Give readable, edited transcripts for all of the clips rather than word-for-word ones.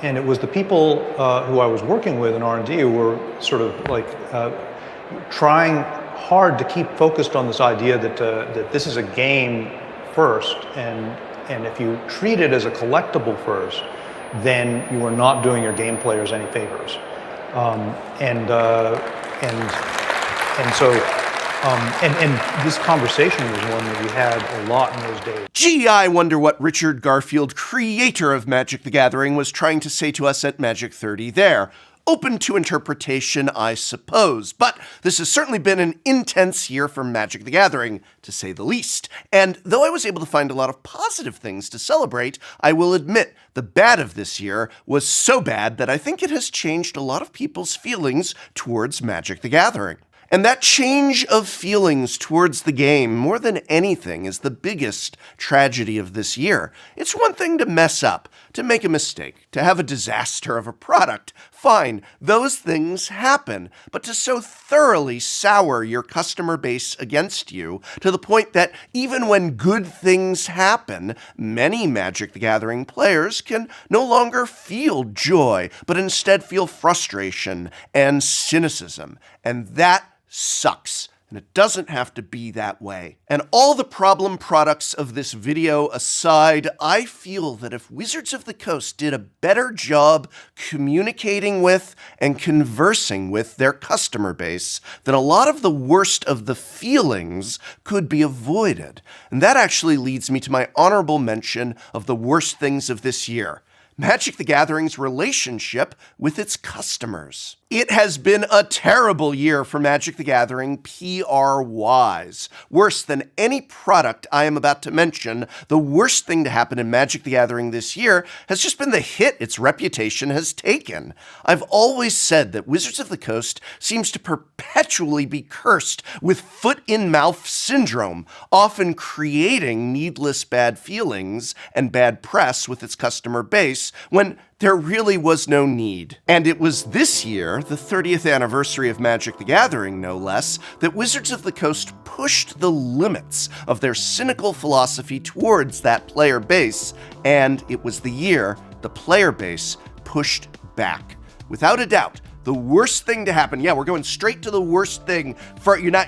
And it was the people who I was working with in R&D who were sort of like trying hard to keep focused on this idea that this is a game first, and if you treat it as a collectible first, then you are not doing your game players any favors. And this conversation was one that we had a lot in those days. Gee, I wonder what Richard Garfield, creator of Magic the Gathering, was trying to say to us at Magic 30 there. Open to interpretation, I suppose, but this has certainly been an intense year for Magic the Gathering, to say the least. And though I was able to find a lot of positive things to celebrate, I will admit the bad of this year was so bad that I think it has changed a lot of people's feelings towards Magic the Gathering. And that change of feelings towards the game, more than anything, is the biggest tragedy of this year. It's one thing to mess up, to make a mistake, to have a disaster of a product. Fine, those things happen. But to so thoroughly sour your customer base against you, to the point that even when good things happen, many Magic the Gathering players can no longer feel joy, but instead feel frustration and cynicism. And that sucks, and it doesn't have to be that way. And all the problem products of this video aside, I feel that if Wizards of the Coast did a better job communicating with and conversing with their customer base, then a lot of the worst of the feelings could be avoided. And that actually leads me to my honorable mention of the worst things of this year: Magic the Gathering's relationship with its customers. It has been a terrible year for Magic the Gathering PR-wise. Worse than any product I am about to mention, the worst thing to happen in Magic the Gathering this year has just been the hit its reputation has taken. I've always said that Wizards of the Coast seems to perpetually be cursed with foot-in-mouth syndrome, often creating needless bad feelings and bad press with its customer base when there really was no need. And it was this year, the 30th anniversary of Magic the Gathering no less, that Wizards of the Coast pushed the limits of their cynical philosophy towards that player base, and it was the year the player base pushed back. Without a doubt, the worst thing to happen. Yeah, we're going straight to the worst thing.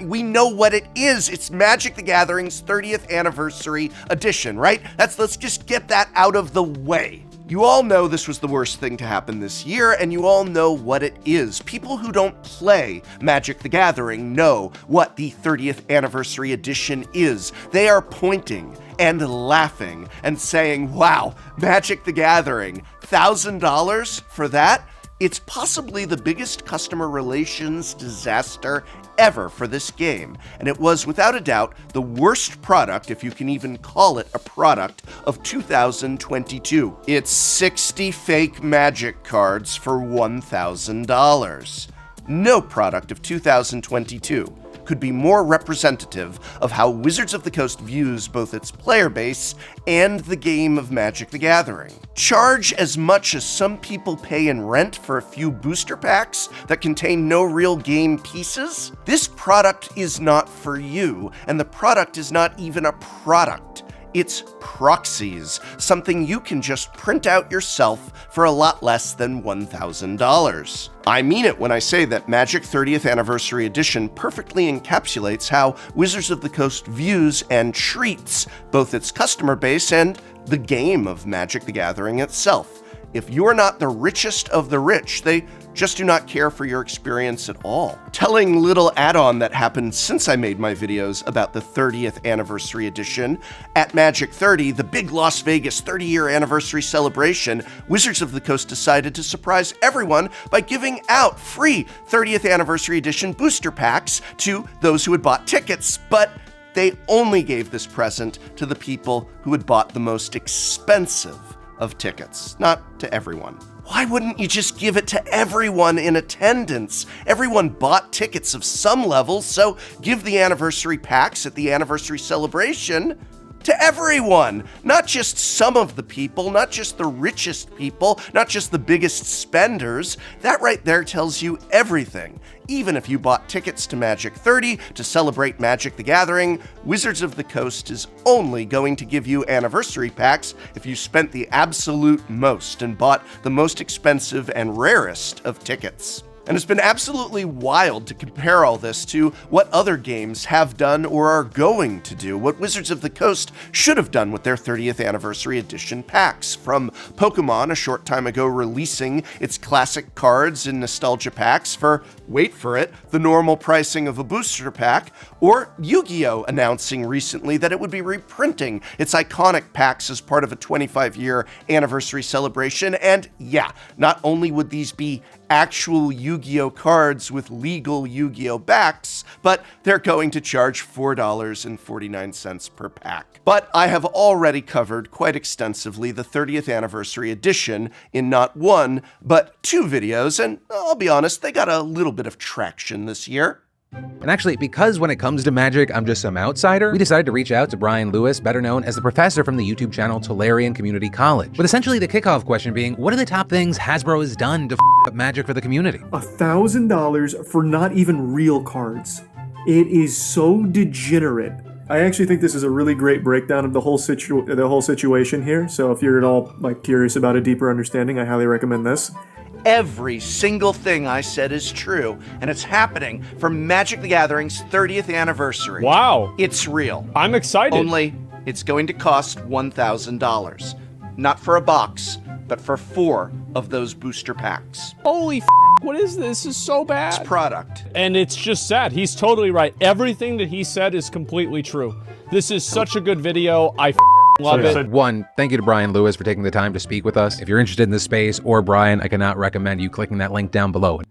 We know what it is. It's Magic the Gathering's 30th anniversary edition, right? Let's just get that out of the way. You all know this was the worst thing to happen this year, and you all know what it is. People who don't play Magic the Gathering know what the 30th anniversary edition is. They are pointing and laughing and saying, wow, Magic the Gathering, $1,000 for that? It's possibly the biggest customer relations disaster ever for this game, and it was without a doubt the worst product, if you can even call it a product, of 2022. It's 60 fake Magic cards for $1,000. No product of 2022 could be more representative of how Wizards of the Coast views both its player base and the game of Magic the Gathering. Charge as much as some people pay in rent for a few booster packs that contain no real game pieces? This product is not for you, and the product is not even a product. It's proxies, something you can just print out yourself for a lot less than $1,000. I mean it when I say that Magic 30th Anniversary Edition perfectly encapsulates how Wizards of the Coast views and treats both its customer base and the game of Magic the Gathering itself. If you're not the richest of the rich, they just do not care for your experience at all. Telling little add-on that happened since I made my videos about the 30th Anniversary Edition, at Magic 30, the big Las Vegas 30-year anniversary celebration, Wizards of the Coast decided to surprise everyone by giving out free 30th Anniversary Edition booster packs to those who had bought tickets, but they only gave this present to the people who had bought the most expensive of tickets, not to everyone. Why wouldn't you just give it to everyone in attendance? Everyone bought tickets of some level, so give the anniversary packs at the anniversary celebration. to everyone, not just some of the people, not just the richest people, not just the biggest spenders. That right there tells you everything. Even if you bought tickets to Magic 30 to celebrate Magic the Gathering, Wizards of the Coast is only going to give you anniversary packs if you spent the absolute most and bought the most expensive and rarest of tickets. And it's been absolutely wild to compare all this to what other games have done or are going to do, what Wizards of the Coast should have done with their 30th Anniversary Edition packs, from Pokemon a short time ago releasing its classic cards in nostalgia packs for, wait for it, the normal pricing of a booster pack, or Yu-Gi-Oh! Announcing recently that it would be reprinting its iconic packs as part of a 25-year anniversary celebration. And yeah, not only would these be actual Yu-Gi-Oh! Cards with legal Yu-Gi-Oh! Backs, but they're going to charge $4.49 per pack. But I have already covered quite extensively the 30th Anniversary Edition in not one, but two videos, and I'll be honest, they got a little bit of traction this year. And actually, because when it comes to Magic, I'm just some outsider, we decided to reach out to Brian Lewis, better known as the professor from the YouTube channel Tolarian Community College, with essentially the kickoff question being, what are the top things Hasbro has done to up Magic for the community? $1,000 for not even real cards. It is so degenerate. I actually think this is a really great breakdown of the whole situation here. So if you're at all curious about a deeper understanding, I highly recommend this. Every single thing I said is true, and it's happening for Magic the Gathering's 30th anniversary. Wow. It's real. I'm excited. Only it's going to cost $1,000. Not for a box, but for 4 of those booster packs. Holy what is this? This is so bad. It's product. And it's just sad. He's totally right. Everything that he said is completely true. This is such a good video. I love it. One, thank you to Brian Lewis for taking the time to speak with us. If you're interested in this space or Brian, I cannot recommend you clicking that link down below.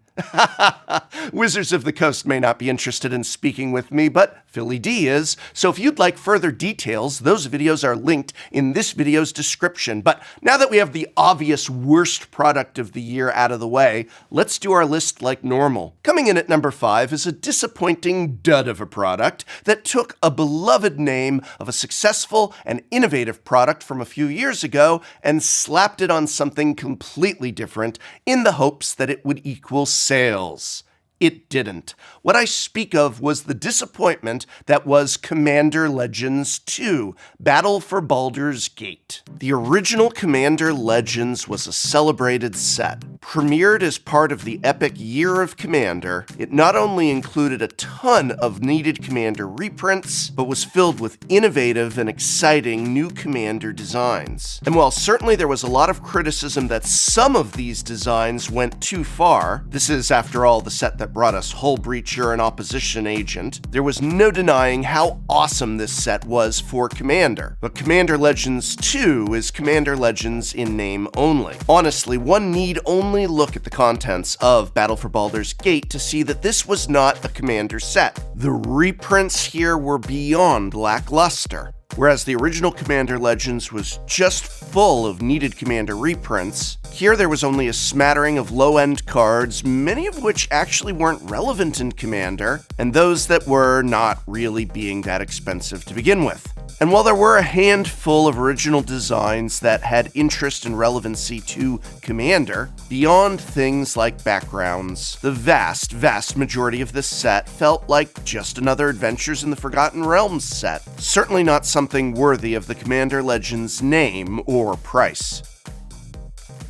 Wizards of the Coast may not be interested in speaking with me, but Philly D is. So if you'd like further details, those videos are linked in this video's description. But now that we have the obvious worst product of the year out of the way, let's do our list like normal. Coming in at number 5 is a disappointing dud of a product that took a beloved name of a successful and innovative product from a few years ago and slapped it on something completely different in the hopes that it would equal sales. It didn't. What I speak of was the disappointment that was Commander Legends 2, Battle for Baldur's Gate. The original Commander Legends was a celebrated set. Premiered as part of the epic Year of Commander, it not only included a ton of needed Commander reprints, but was filled with innovative and exciting new Commander designs. And while certainly there was a lot of criticism that some of these designs went too far, this is, after all, the set that brought us Hull Breacher and Opposition Agent, there was no denying how awesome this set was for Commander. But Commander Legends 2 is Commander Legends in name only. Honestly, one need only look at the contents of Battle for Baldur's Gate to see that this was not a Commander set. The reprints here were beyond lackluster. Whereas the original Commander Legends was just full of needed Commander reprints, here there was only a smattering of low-end cards, many of which actually weren't relevant in Commander, and those that were not really being that expensive to begin with. And while there were a handful of original designs that had interest and relevancy to Commander, beyond things like backgrounds, the vast majority of this set felt like just another Adventures in the Forgotten Realms set. Certainly not something worthy of the Commander Legends name or price.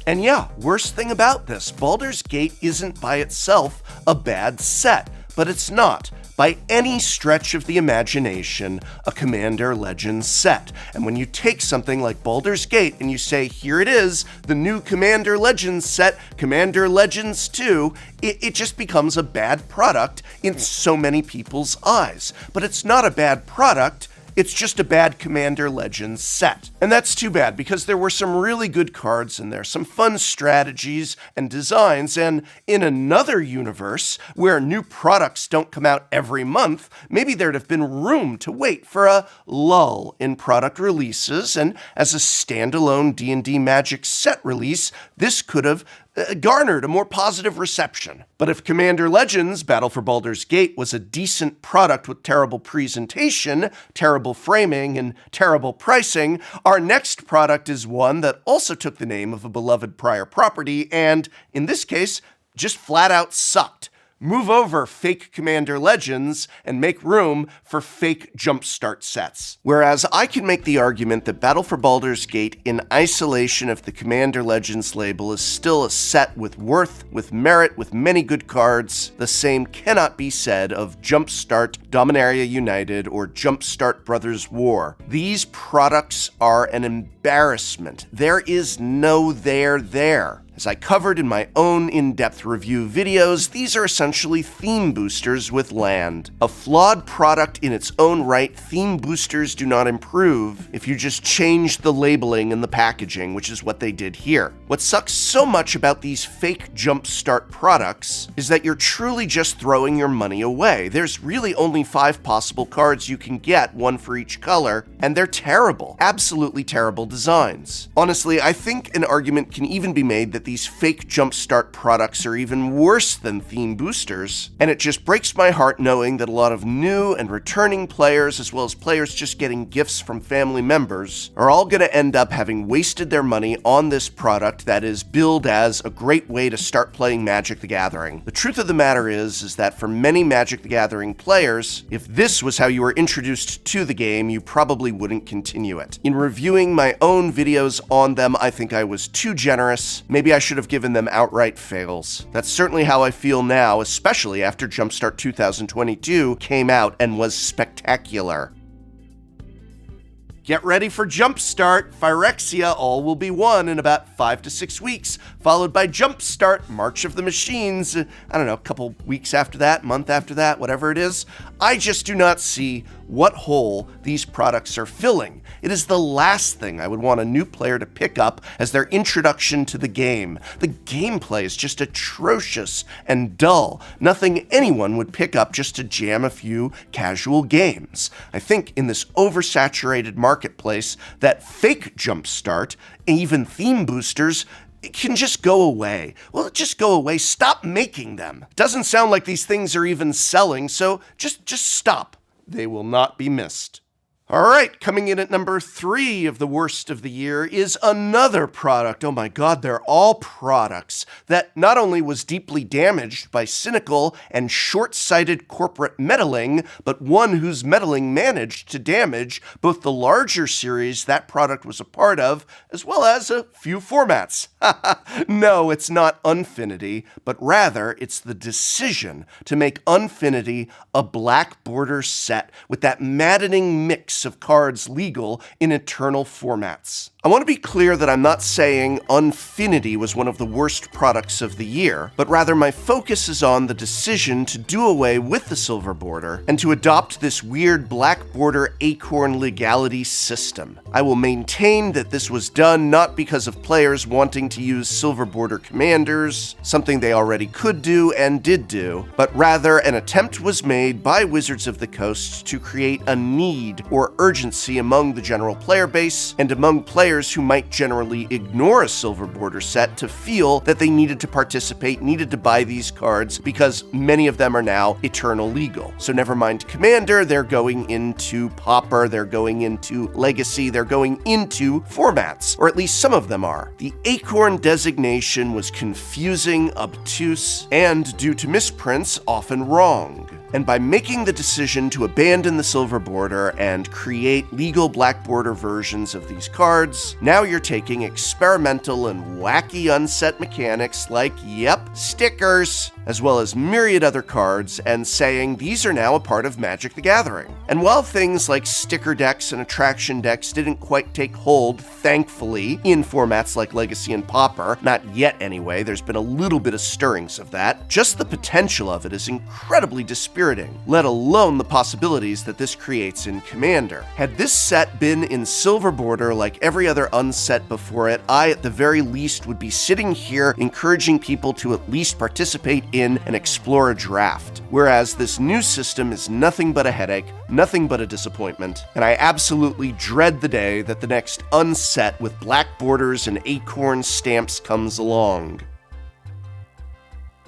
And yeah, worst thing about this, Baldur's Gate isn't by itself a bad set, but it's not, by any stretch of the imagination, a Commander Legends set. And when you take something like Baldur's Gate and you say, here it is, the new Commander Legends set, Commander Legends 2, it just becomes a bad product in so many people's eyes. But it's not a bad product, it's just a bad Commander Legends set. And that's too bad, because there were some really good cards in there, some fun strategies and designs, and in another universe, where new products don't come out every month, maybe there'd have been room to wait for a lull in product releases, and as a standalone D&D Magic set release, this could have garnered a more positive reception. But if Commander Legends Battle for Baldur's Gate was a decent product with terrible presentation, terrible framing, and terrible pricing, our next product is one that also took the name of a beloved prior property and, in this case, just flat out sucked. Move over, fake Commander Legends, and make room for fake jumpstart sets. Whereas I can make the argument that Battle for Baldur's Gate, in isolation of the Commander Legends label, is still a set with worth, with merit, with many good cards, the same cannot be said of Jumpstart Dominaria United or Jumpstart Brothers War. These products are an embarrassment. There is no there there. As I covered in my own in-depth review videos, these are essentially theme boosters with land. A flawed product in its own right, theme boosters do not improve if you just change the labeling and the packaging, which is what they did here. What sucks so much about these fake Jumpstart products is that you're truly just throwing your money away. There's really only 5 possible cards you can get, 1 for each color, and they're terrible, absolutely terrible designs. Honestly, I think an argument can even be made that these fake Jumpstart products are even worse than theme boosters, and it just breaks my heart knowing that a lot of new and returning players, as well as players just getting gifts from family members, are all going to end up having wasted their money on this product that is billed as a great way to start playing Magic the Gathering. The truth of the matter is that for many Magic the Gathering players, if this was how you were introduced to the game, you probably wouldn't continue it. In reviewing my own videos on them, I think I was too generous. Maybe I should have given them outright fails. That's certainly how I feel now, especially after Jumpstart 2022 came out and was spectacular. Get ready for Jumpstart, Phyrexia, all will be won in about 5 to 6 weeks, followed by Jumpstart, March of the Machines, I don't know, a couple weeks after that, month after that, whatever it is. I just do not see what hole these products are filling. It is the last thing I would want a new player to pick up as their introduction to the game. The gameplay is just atrocious and dull. Nothing anyone would pick up just to jam a few casual games. I think in this oversaturated marketplace, that fake Jumpstart, even theme boosters, it can just go away. Well, just go away. Stop making them. Doesn't sound like these things are even selling, so just stop. They will not be missed. All right, coming in at number 3 of the worst of the year is another product. Oh my God, they're all products that not only was deeply damaged by cynical and short-sighted corporate meddling, but one whose meddling managed to damage both the larger series that product was a part of, as well as a few formats. No, it's not Unfinity, but rather it's the decision to make Unfinity a black border set with that maddening mix of cards legal in eternal formats. I want to be clear that I'm not saying Unfinity was one of the worst products of the year, but rather my focus is on the decision to do away with the silver border and to adopt this weird black border acorn legality system. I will maintain that this was done not because of players wanting to use silver border commanders, something they already could do and did do, but rather an attempt was made by Wizards of the Coast to create a need or urgency among the general player base and among players who might generally ignore a silver border set to feel that they needed to participate, needed to buy these cards because many of them are now eternal legal. So never mind Commander, they're going into Pauper, they're going into Legacy, they're going into formats, or at least some of them are. The Acorn designation was confusing, obtuse, and due to misprints, often wrong. And by making the decision to abandon the silver border and create legal black border versions of these cards, now you're taking experimental and wacky unset mechanics like, stickers, as well as myriad other cards, and saying these are now a part of Magic the Gathering. And while things like sticker decks and attraction decks didn't quite take hold, thankfully, in formats like Legacy and Pauper, not yet anyway, there's been a little bit of stirrings of that, just the potential of it is incredibly dispiriting, let alone the possibilities that this creates in Commander. Had this set been in silver border like every other unset before it, I at the very least would be sitting here encouraging people to at least participate in and explore a draft. Whereas this new system is nothing but a headache, nothing but a disappointment, and I absolutely dread the day that the next unset with black borders and acorn stamps comes along.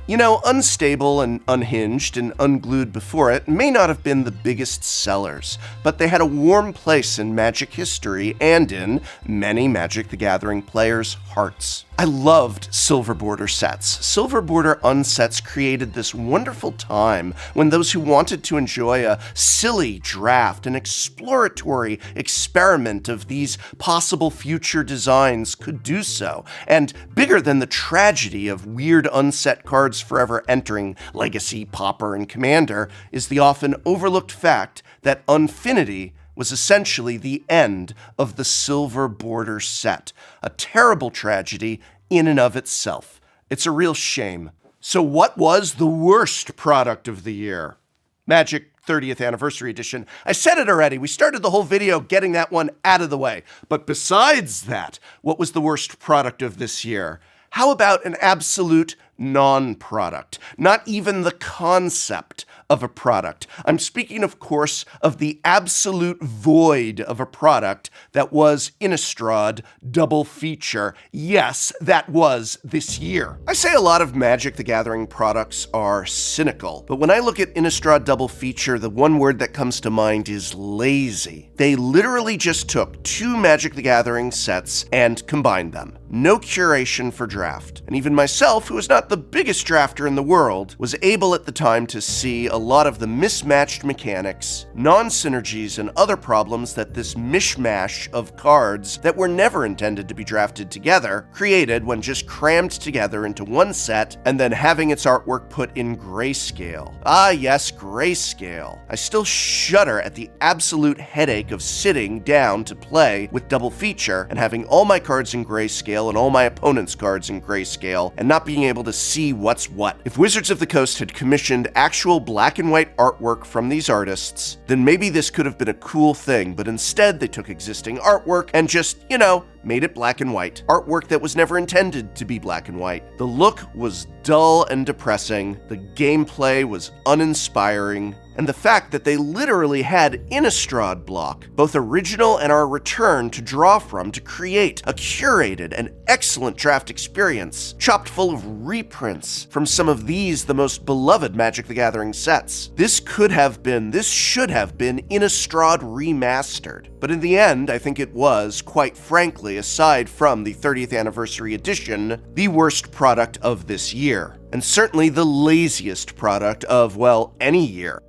You know, Unstable and Unhinged and Unglued before it may not have been the biggest sellers, but they had a warm place in Magic history and in many Magic the Gathering players' hearts. I loved Silver Border sets. Silver Border unsets created this wonderful time when those who wanted to enjoy a silly draft, an exploratory experiment of these possible future designs could do so. And bigger than the tragedy of weird unset cards forever entering Legacy, Pauper, and Commander is the often overlooked fact that Unfinity was essentially the end of the Silver Border set. A terrible tragedy in and of itself. It's a real shame. So what was the worst product of the year? Magic 30th Anniversary Edition. I said it already. We started the whole video getting that one out of the way. But besides that, what was the worst product of this year? How about an absolute non-product? Not even the concept of a product. I'm speaking, of course, of the absolute void of a product that was Innistrad Double Feature. Yes, that was this year. I say a lot of Magic the Gathering products are cynical, but when I look at Innistrad Double Feature, the one word that comes to mind is lazy. They literally just took 2 Magic the Gathering sets and combined them. No curation for draft. And even myself, who is not the biggest drafter in the world, was able at the time to see a lot of the mismatched mechanics, non-synergies, and other problems that this mishmash of cards that were never intended to be drafted together created when just crammed together into one set and then having its artwork put in grayscale. Ah yes, grayscale. I still shudder at the absolute headache of sitting down to play with Double Feature and having all my cards in grayscale and all my opponent's cards in grayscale and not being able to see what's what. If Wizards of the Coast had commissioned actual black and white artwork from these artists, then maybe this could have been a cool thing, but instead they took existing artwork and just, made it black and white. Artwork that was never intended to be black and white. The look was dull and depressing, the gameplay was uninspiring, and the fact that they literally had Innistrad block, both original and our return, to draw from to create a curated and excellent draft experience, chopped full of reprints from some of these the most beloved Magic the Gathering sets. This should have been Innistrad remastered. But in the end, I think it was, quite frankly, aside from the 30th Anniversary Edition, the worst product of this year. And certainly the laziest product of, well, any year.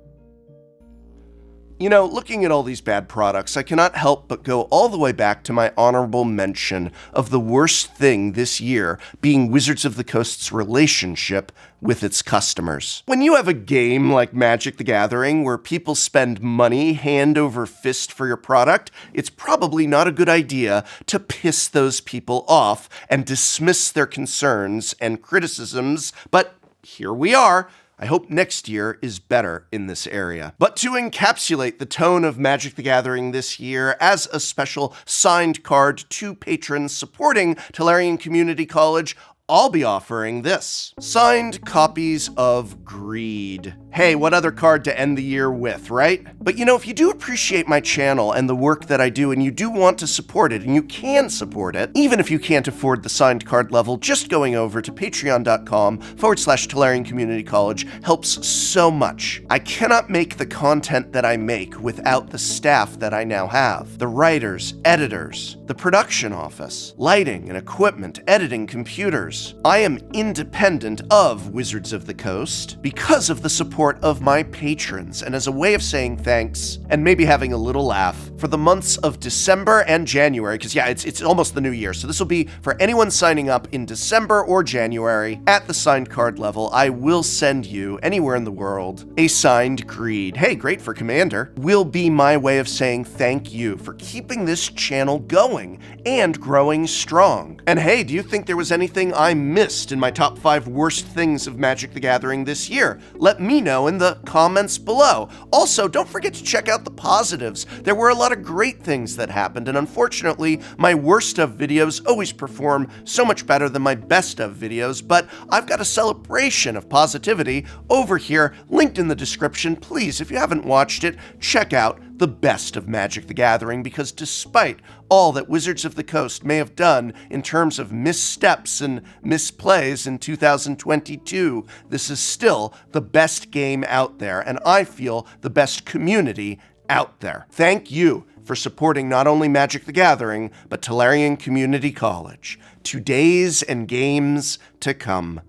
Looking at all these bad products, I cannot help but go all the way back to my honorable mention of the worst thing this year being Wizards of the Coast's relationship with its customers. When you have a game like Magic the Gathering where people spend money hand over fist for your product, it's probably not a good idea to piss those people off and dismiss their concerns and criticisms, but here we are. I hope next year is better in this area. But to encapsulate the tone of Magic the Gathering this year as a special signed card to patrons supporting Tolarian Community College, I'll be offering this. Signed copies of Greed. Hey, what other card to end the year with, right? But if you do appreciate my channel and the work that I do, and you do want to support it, and you can support it, even if you can't afford the signed card level, just going over to patreon.com/Tolarian Community College helps so much. I cannot make the content that I make without the staff that I now have. The writers, editors, the production office, lighting and equipment, editing, computers. I am independent of Wizards of the Coast because of the support of my patrons, and as a way of saying thanks and maybe having a little laugh for the months of December and January, because it's almost the new year, so this will be for anyone signing up in December or January at the signed card level. I will send you anywhere in the world a signed Greed. Hey, great for Commander. Will be my way of saying thank you for keeping this channel going and growing strong. And hey, do you think there was anything I missed in my top 5 worst things of Magic the Gathering this year? Let me know in the comments below. Also, don't forget to check out the positives. There were a lot of great things that happened, and unfortunately, my worst of videos always perform so much better than my best of videos, but I've got a celebration of positivity over here, linked in the description. Please, if you haven't watched it, check out the best of Magic the Gathering, because despite all that Wizards of the Coast may have done in terms of missteps and misplays in 2022, this is still the best game out there, and I feel the best community out there. Thank you for supporting not only Magic the Gathering, but Tolarian Community College. 2 days and games to come.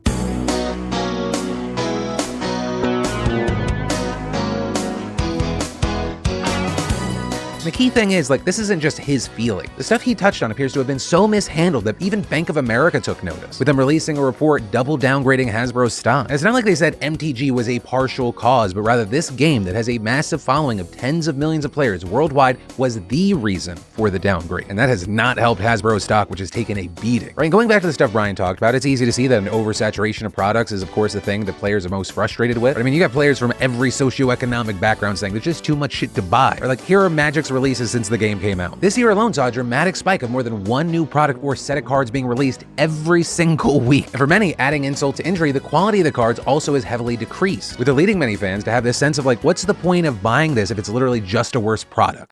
The key thing is, like, this isn't just his feeling. The stuff he touched on appears to have been so mishandled that even Bank of America took notice, with them releasing a report double downgrading Hasbro's stock. And it's not like they said MTG was a partial cause, but rather this game that has a massive following of tens of millions of players worldwide was the reason for the downgrade. And that has not helped Hasbro's stock, which has taken a beating. Right, and going back to the stuff Brian talked about, it's easy to see that an oversaturation of products is of course the thing that players are most frustrated with. But I mean, you got players from every socioeconomic background saying there's just too much shit to buy. Or like, here are Magic's releases since the game came out. This year alone saw a dramatic spike of more than one new product or set of cards being released every single week. And for many, adding insult to injury, the quality of the cards also is heavily decreased, with it leading many fans to have this sense of like, what's the point of buying this if it's literally just a worse product?